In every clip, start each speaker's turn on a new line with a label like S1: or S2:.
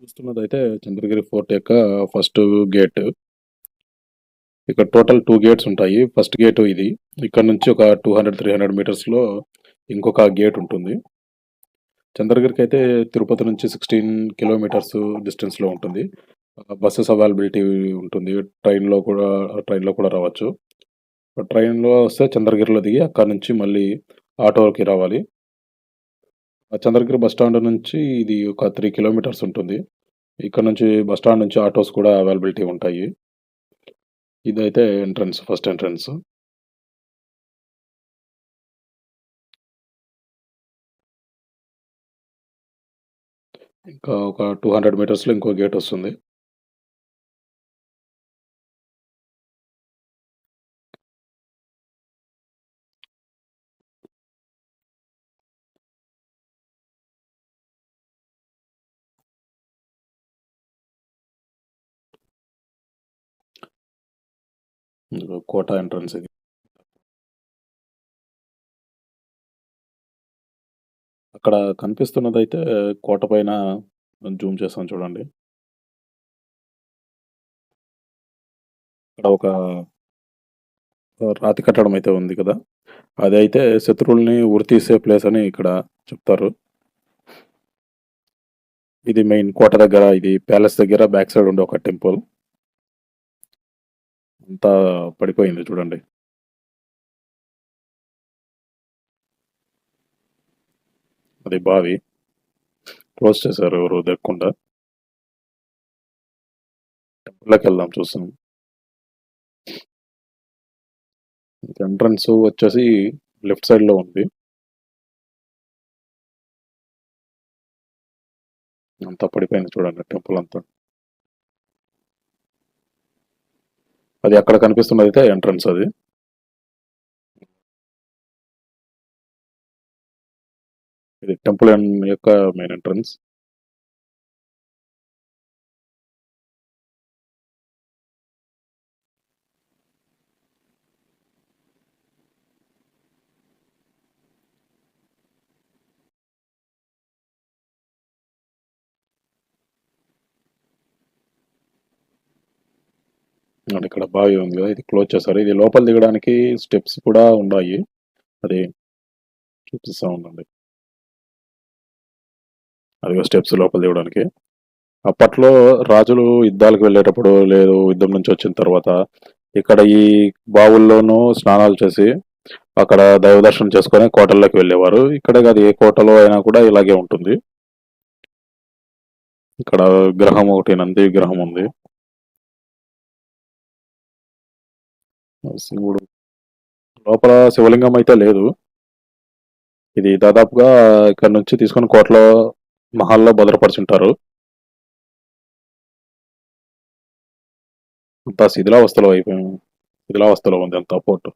S1: చూస్తున్నదైతే Chandragiri fort యొక్క first gate. ఇక్కడ total 2 gates ఉంటాయి. ఫస్ట్ గేట్ ఇది. ఇక్కడ నుంచి ఒక 200, 300 మీటర్స్‌లో ఇంకొక గేట్ ఉంటుంది. చంద్రగిరికి అయితే తిరుపతి నుంచి 16 కిలోమీటర్స్ డిస్టెన్స్‌లో ఉంటుంది. బసెస్ అవైలబిలిటీ ఉంటుంది. ట్రైన్‌లో కూడా రావచ్చు. ట్రైన్‌లో వస్తే చంద్రగిరిలో దిగి అక్కడి నుంచి మళ్ళీ ఆటోకి రావాలి. ఆ చంద్రగిరి బస్ స్టాండ్ నుంచి ఇది ఒక 3 కిలోమీటర్స్ ఉంటుంది. ఇక్కడ నుంచి బస్ స్టాండ్ నుంచి ఆటోస్ కూడా అవైలబిలిటీ ఉంటాయి. ఇదైతే ఎంట్రన్స్, ఫస్ట్ ఎంట్రన్స్. ఇంకా ఒక 200 మీటర్స్‌లో ఇంకో గేట్ వస్తుంది. ఇదిగో కోట ఎంట్రన్స్ ఇది. అక్కడ కనిపిస్తున్నదైతే కోట పైన జూమ్ చేస్తాను చూడండి. అక్కడ ఒక రాతి కట్టడం అయితే ఉంది కదా! అదైతే శత్రువుల్ని ఉరితీసే ప్లేస్ అని ఇక్కడ చెప్తారు. ఇది మెయిన్ కోట దగ్గర, ఇది ప్యాలెస్ దగ్గర బ్యాక్ సైడ్ ఉండే ఒక టెంపుల్. అంతా పడిపోయింది చూడండి. అది బావి. క్లోజ్ చేశారు ఎవరు దక్కకుండా. టెంపుల్‌లోకి వెళ్దాం చూస్తాం. ఎంట్రన్స్ వచ్చేసి లెఫ్ట్ సైడ్‌లో ఉంది. అంతా పడిపోయింది చూడండి టెంపుల్ అంతా. అది అక్కడ కనిపిస్తున్నదైతే ఎంట్రన్స్ అది. ఇది టెంపుల్ యొక్క మెయిన్ ఎంట్రన్స్. అండ్ ఇక్కడ బావి ఉంది కదా, ఇది క్లోజ్ చేశారు. ఇది లోపల దిగడానికి స్టెప్స్ కూడా ఉన్నాయి. అది చూపిస్తా ఉండండి. అదిగో స్టెప్స్ లోపల దిగడానికి. అప్పట్లో రాజులు యుద్ధాలకు వెళ్ళేటప్పుడు, లేదు యుద్ధం నుంచి వచ్చిన తర్వాత ఇక్కడ ఈ బావుల్లోనూ స్నానాలు చేసి అక్కడ దైవ దర్శనం చేసుకొని కోటల్లోకి వెళ్ళేవారు. ఇక్కడే కాదు, ఏ కోటలో అయినా కూడా ఇలాగే ఉంటుంది. ఇక్కడ విగ్రహం ఒకటి, నంది విగ్రహం ఉంది. శివుడు లోపల శివలింగం అయితే లేదు. ఇది దాదాపుగా ఇక్కడ నుంచి తీసుకొని కోటలో మహల్లో భద్రపరుచుంటారు. అంతా శిథిలావస్థలో ఉంది అంతా పోర్టు.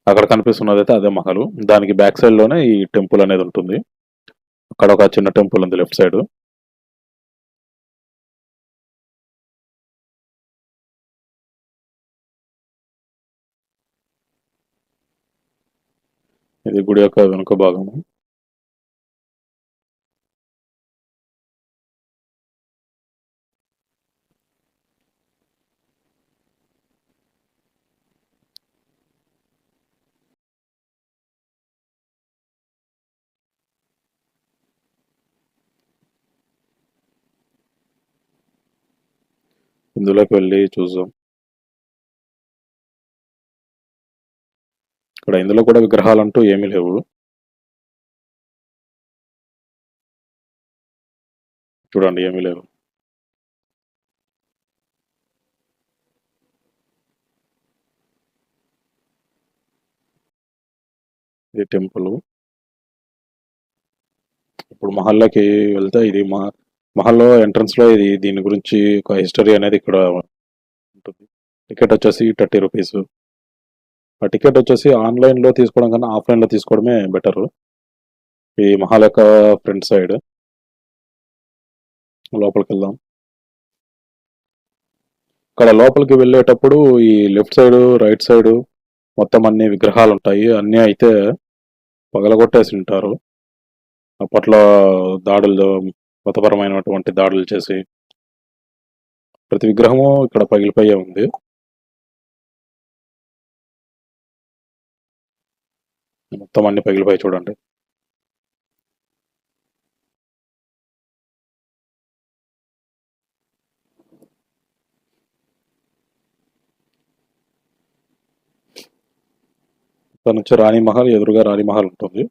S1: అక్కడ కనిపిస్తున్నది అయితే అదే మహల్. దానికి బ్యాక్ సైడ్ లోనే ఈ టెంపుల్ అనేది ఉంటుంది. అక్కడ ఒక చిన్న టెంపుల్ ఉంది లెఫ్ట్ సైడ్. ఇది గుడి యొక్క వెనుక భాగము. ఇందులోకి వెళ్ళి చూద్దాం. ఇక్కడ ఇందులో కూడా విగ్రహాలు అంటూ ఏమీ లేవు. చూడండి, ఏమీ లేవు. ఇది టెంపుల్. ఇప్పుడు మహల్లోకి వెళ్తే ఇది మహల్లో ఎంట్రన్స్ లో ఇది దీని గురించి ఒక హిస్టరీ అనేది ఇక్కడ ఉంటుంది. టికెట్ వచ్చేసి 30 రూపీస్. ఆ టికెట్ వచ్చేసి ఆన్లైన్ లో తీసుకోవడం కన్నా ఆఫ్లైన్ లో తీసుకోవడమే బెటర్. ఈ మహల్ యొక్క ఫ్రంట్ సైడ్. లోపలికి వెళ్దాం. ఇక్కడ లోపలికి వెళ్ళేటప్పుడు ఈ లెఫ్ట్ సైడ్, రైట్ సైడ్ మొత్తం అన్ని విగ్రహాలు ఉంటాయి. అన్నీ అయితే పగలగొట్టేసి ఉంటారు. అప్పట్లో దాడులు మతపరమైనటువంటి దాడులు చేసి ప్రతి విగ్రహము ఇక్కడ పగిలిపోయే ఉంది. మొత్తం అన్ని పగిలిపోయి చూడండి. ఇక్కడ నుంచి రాణి మహల్, ఎదురుగా రాణి మహల్ ఉంటుంది.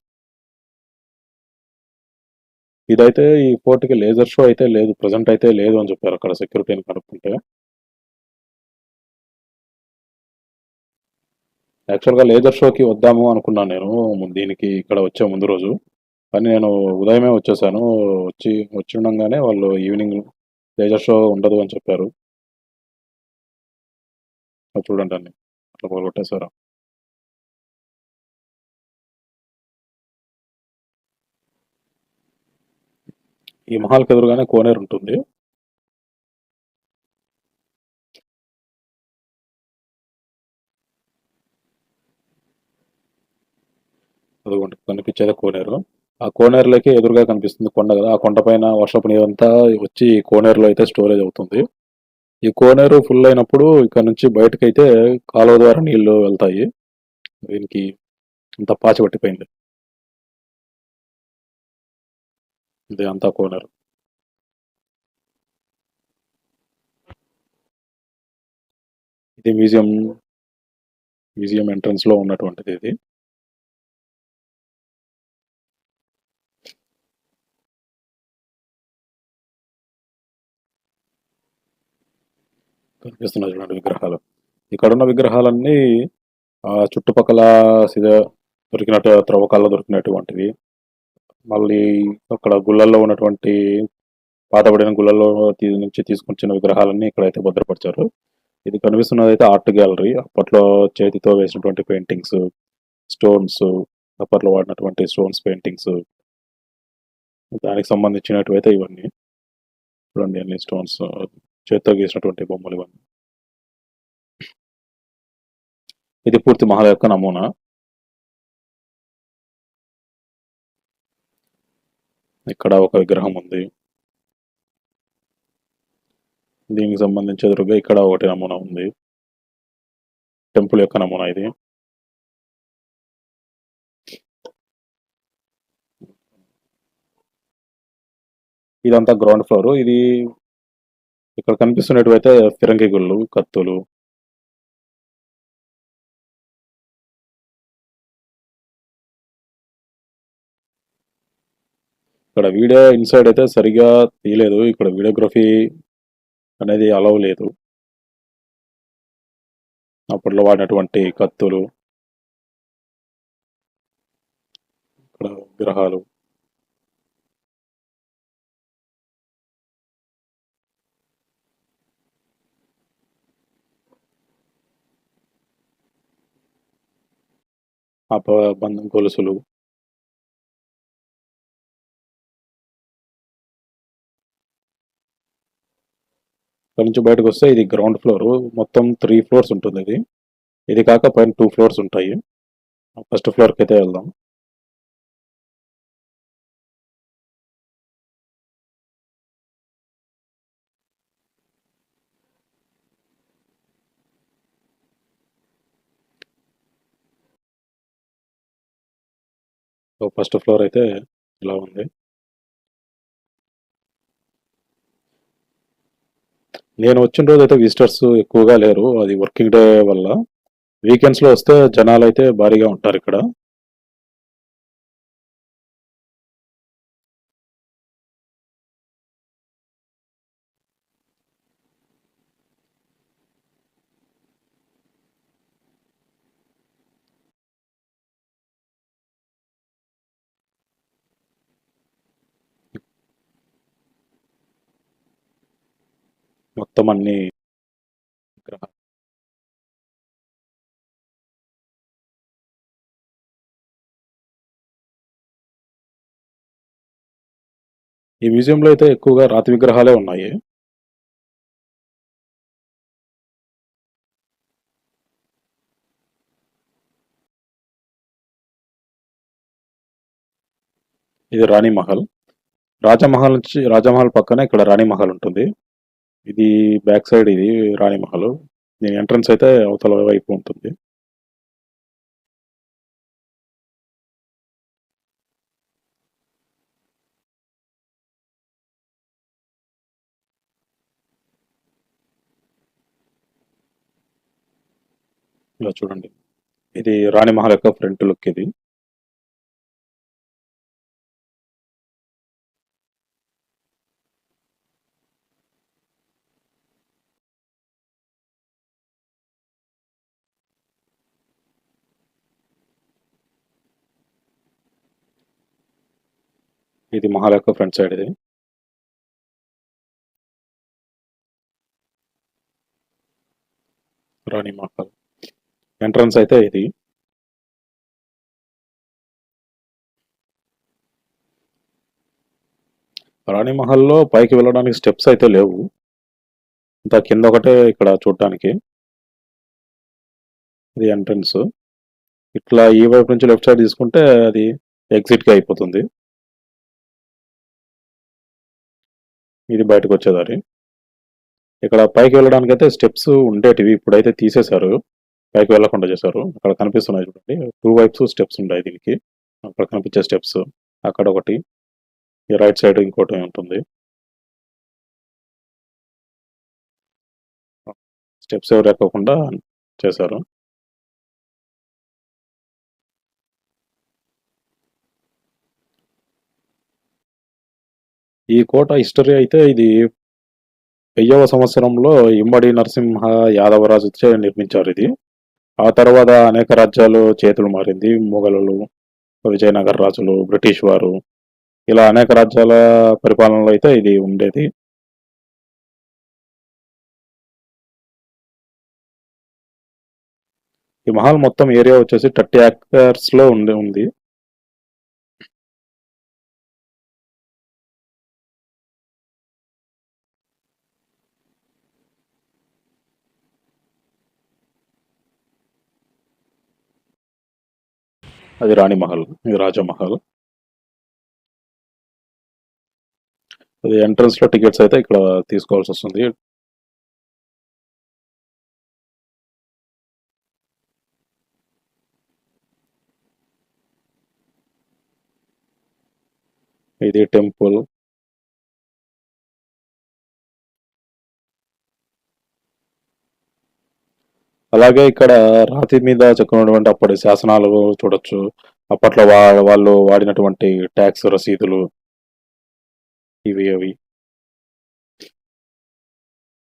S1: ఇదైతే ఈ ఫోర్ట్‌కి లేజర్ షో అయితే లేదు. ప్రెజెంట్ అయితే లేదు అని చెప్పారు అక్కడ సెక్యూరిటీని కనుక్కుంటే. యాక్చువల్‌గా లేజర్ షోకి వద్దాము అనుకున్నాను నేను దీనికి ఇక్కడ వచ్చే ముందు రోజు. కానీ నేను ఉదయమే వచ్చేసాను. వచ్చి ఉండంగానే వాళ్ళు ఈవినింగ్ లేజర్ షో ఉండదు అని చెప్పారు. అది చూడండి అన్ని అట్లా పగలగొట్టేశారు. ఈ మహల్‌కి ఎదురుగానే కోనేరు ఉంటుంది. అదిగోండి కనిపించేదే కోనేరు. ఆ కోనేరులోకి ఎదురుగా కనిపిస్తుంది కొండ కదా! ఆ కొండ పైన వర్షపు నీరంతా వచ్చి ఈ కోనేరులో అయితే స్టోరేజ్ అవుతుంది. ఈ కోనేరు ఫుల్ అయినప్పుడు ఇక్కడ నుంచి బయటకైతే కాలువ ద్వారా నీళ్లు వెళ్తాయి. దీనికి అంతా పాచి పట్టిపోయింది. ఇది అంతా కోనేరు. ఇది మ్యూజియం ఎంట్రన్స్ లో ఉన్నటువంటిది ఇది. కనిపిస్తున్నాయి చూడండి విగ్రహాలు. ఇక్కడున్న విగ్రహాలన్నీ చుట్టుపక్కల సిద దొరికినట్టు త్రవ్వకాల్లో దొరికినటువంటివి. మళ్ళీ అక్కడ గుళ్ళల్లో ఉన్నటువంటి పాతబడిన గుళ్ళల్లో నుంచి తీసుకొచ్చిన విగ్రహాలన్నీ ఇక్కడైతే భద్రపరిచారు. ఇది కనిపిస్తున్నది అయితే ఆర్ట్ గ్యాలరీ. అప్పట్లో చేతితో వేసినటువంటి పెయింటింగ్స్, స్టోన్స్, అప్పట్లో వాడినటువంటి స్టోన్స్ పెయింటింగ్స్, దానికి సంబంధించినవి అయితే ఇవన్నీ చూడండి. అన్ని స్టోన్స్ చేతితో గీసినటువంటి బొమ్మలు ఇవన్నీ. ఇది పూర్తి మహల్ యొక్క నమూనా. ఇక్కడ ఒక విగ్రహం ఉంది. దీనికి సంబంధించి ఎదురుగా ఇక్కడ ఒకటి నమూనా ఉంది. టెంపుల్ యొక్క నమూనా ఇది. ఇదంతా గ్రౌండ్ ఫ్లోర్. ఇది ఇక్కడ కనిపిస్తున్నట్టువైతే ఫిరంగి గుళ్ళు, కత్తులు. ఇక్కడ వీడియో ఇన్సైడ్ అయితే సరిగా తీయలేదు. ఇక్కడ వీడియోగ్రఫీ అనేది అలౌ లేదు. అప్పట్లో వాడినటువంటి కత్తులు, ఇక్కడ విగ్రహాలు. బంధం గొలుసులు. ఇక్కడ నుంచి బయటకు వస్తే ఇది గ్రౌండ్ ఫ్లోర్. మొత్తం 3 ఫ్లోర్స్ ఉంటుంది ఇది. ఇది కాక పైన 2 ఫ్లోర్స్ ఉంటాయి. ఫస్ట్ ఫ్లోర్కి అయితే వెళ్దాం. సో ఫస్ట్ ఫ్లోర్ అయితే ఇలా ఉంది. నేను వచ్చిన రోజు అయితే విజిటర్స్ ఎక్కువగా లేరు. అది వర్కింగ్ డే వల్ల. వీకెండ్స్ లో వస్తే జనాలు అయితే భారీగా ఉంటారు ఇక్కడ. మొత్తం అన్ని విగ్రహాలు. ఈ మ్యూజియంలో అయితే ఎక్కువగా రాతి విగ్రహాలే ఉన్నాయి. ఇది రాణి మహల్. రాజమహల్ పక్కనే ఇక్కడ రాణి మహల్ ఉంటుంది. ఇది బ్యాక్ సైడ్ ఇది రాణి మహల్. దీని ఎంట్రన్స్ అయితే అవతల వైపు ఉంటుంది. ఇలా చూడండి. ఇది రాణి మహల్ యొక్క ఫ్రంట్ లుక్ ఇది. ఇది మహల్ యొక్క ఫ్రంట్ సైడ్ ఇది. రాణి మహల్ ఎంట్రన్స్ అయితే ఇది. రాణి మహల్లో పైకి వెళ్ళడానికి స్టెప్స్ అయితే లేవు. ఇంత కింద ఒకటే ఇక్కడ చూడటానికి. ఇది ఎంట్రన్స్. ఇట్లా ఈ వైపు నుంచి లెఫ్ట్ సైడ్ తీసుకుంటే అది ఎగ్జిట్గా అయిపోతుంది. ఇది బయటకు వచ్చేదారి. ఇక్కడ పైకి వెళ్ళడానికి అయితే స్టెప్స్ ఉండేటివి, ఇప్పుడైతే తీసేశారు, పైకి వెళ్ళకుండా చేశారు. అక్కడ కనిపిస్తున్నాయి చూడండి, 2 వైప్స్ స్టెప్స్ ఉన్నాయి దీనికి. అక్కడ కనిపించే స్టెప్స్ అక్కడ ఒకటి, ఈ రైట్ సైడ్ ఇంకోటి ఉంటుంది. స్టెప్స్ ఎవరు ఎక్కకుండా చేశారు. ఈ కోట హిస్టరీ అయితే ఇది 1000వ సంవత్సరంలో ఇమ్మడి నరసింహ యాదవరాజుచే నిర్మించారు ఇది. ఆ తర్వాత అనేక రాజ్యాలు చేతులు మారింది. మొఘలులు, విజయనగర రాజులు, బ్రిటిష్ వారు, ఇలా అనేక రాజ్యాల పరిపాలనలో అయితే ఇది ఉండేది. ఈ మహల్ మొత్తం ఏరియా వచ్చేసి 30 acres లో ఉంది. అది రాణి మహల్, ఇది రాజమహల్. అది ఎంట్రన్స్ లో టికెట్స్ అయితే ఇక్కడ తీసుకోవాల్సి వస్తుంది. ఇది టెంపుల్. అలాగే ఇక్కడ రాతి మీద చెక్కినటువంటి అప్పటి శాసనాలు చూడొచ్చు. అప్పట్లో వాళ్ళు వాడినటువంటి ట్యాక్స్ రసీదులు ఇవి అవి.